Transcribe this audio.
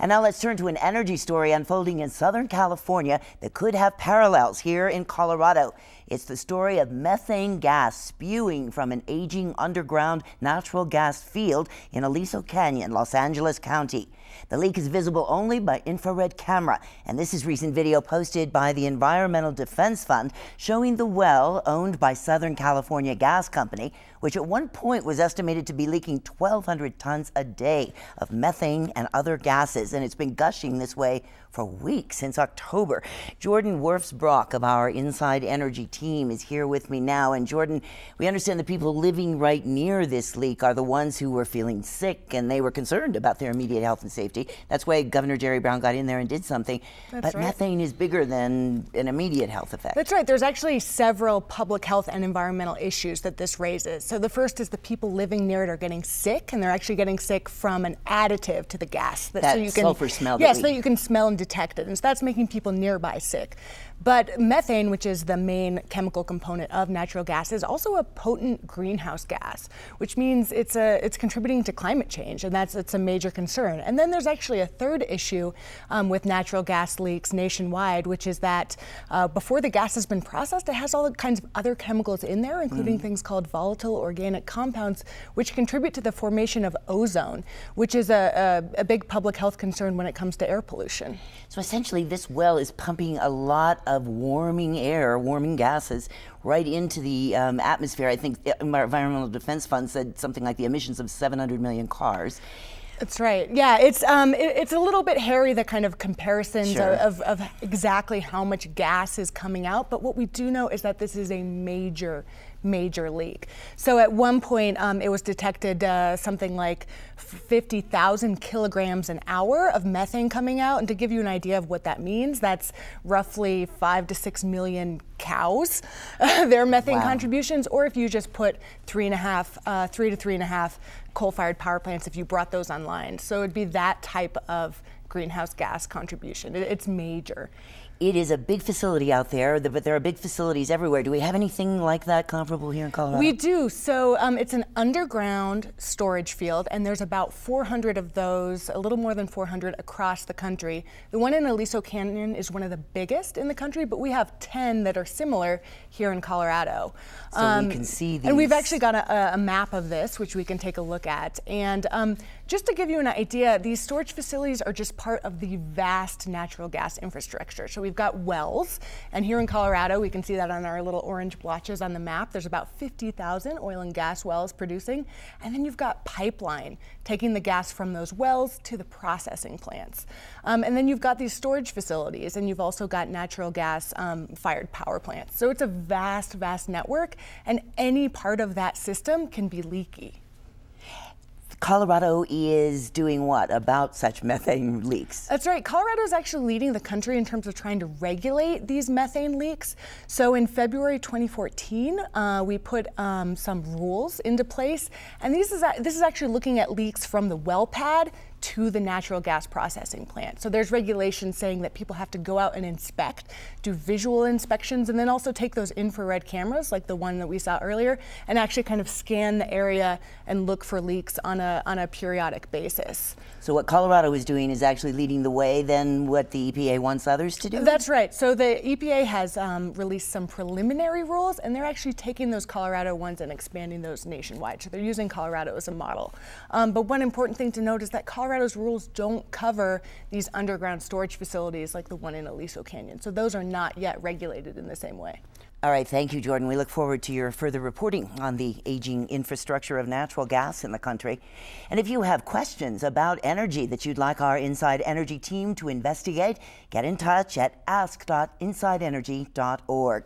And now let's turn to an energy story unfolding in Southern California that could have parallels here in Colorado. It's the story of methane gas spewing from an aging underground natural gas field in Aliso Canyon, Los Angeles County. The leak is visible only by infrared camera, and this is recent video posted by the Environmental Defense Fund showing the well owned by Southern California Gas Company, which at one point was estimated to be leaking 1,200 tons a day of methane and other gases, and it's been gushing this way for weeks, since October. Jordan Wirfs-Brock of our Inside Energy team is here with me now. And Jordan, we understand the people living right near this leak are the ones who were feeling sick, and they were concerned about their immediate health and safety. That's why Governor Jerry Brown got in there and did something. But methane is bigger than an immediate health effect. That's right. There's actually several public health and environmental issues that this raises. So the first is the people living near it are getting sick, and they're actually getting sick from an additive to the gas. That so you can, sulfur smell. Yes, so that you can smell and detect it. And so that's making people nearby sick. But methane, which is the main chemical component of natural gas, is also a potent greenhouse gas, which means it's contributing to climate change, and it's a major concern. And then there's actually a third issue with natural gas leaks nationwide, which is that before the gas has been processed, it has all kinds of other chemicals in there, including things called volatile organic compounds, which contribute to the formation of ozone, which is a big public health concern when it comes to air pollution. So essentially, this well is pumping a lot of warming air, warming gases, right into the atmosphere. I think the Environmental Defense Fund said something like the emissions of 700 million cars. That's right. Yeah, it's a little bit hairy, the kind of comparisons of exactly how much gas is coming out. But what we do know is that this is a major leak. So at one point, it was detected something like 50,000 kilograms an hour of methane coming out. And to give you an idea of what that means, that's roughly 5 to 6 million cows, their methane contributions. Or if you just put 3 to 3.5 coal-fired power plants, if you brought those online. So it'd be that type of greenhouse gas contribution. It's major. It is a big facility out there, but there are big facilities everywhere. Do we have anything like that comparable here in Colorado? We do. So it's an underground storage field, and there's about 400 of those, a little more than 400 across the country. The one in Aliso Canyon is one of the biggest in the country, but we have 10 that are similar here in Colorado. So we can see these. And we've actually got a map of this, which we can take a look at. And just to give you an idea, these storage facilities are just part of the vast natural gas infrastructure. So we've got wells, and here in Colorado, we can see that on our little orange blotches on the map. There's about 50,000 oil and gas wells producing, and then you've got pipeline taking the gas from those wells to the processing plants. And then you've got these storage facilities, and you've also got natural gas fired power plants. So it's a vast network, and any part of that system can be leaky. Colorado is doing what about such methane leaks? That's right. Colorado is actually leading the country in terms of trying to regulate these methane leaks. So in February 2014, we put some rules into place, and this is actually looking at leaks from the well pad to the natural gas processing plant. So there's regulations saying that people have to go out and inspect, do visual inspections, and then also take those infrared cameras like the one that we saw earlier and actually kind of scan the area and look for leaks on a periodic basis. So what Colorado is doing is actually leading the way than what the EPA wants others to do? That's right. So the EPA has released some preliminary rules, and they're actually taking those Colorado ones and expanding those nationwide. So they're using Colorado as a model. But one important thing to note is that Colorado's rules don't cover these underground storage facilities like the one in Aliso Canyon. So those are not yet regulated in the same way. All right, thank you, Jordan. We look forward to your further reporting on the aging infrastructure of natural gas in the country. And if you have questions about energy that you'd like our Inside Energy team to investigate, get in touch at ask.insideenergy.org.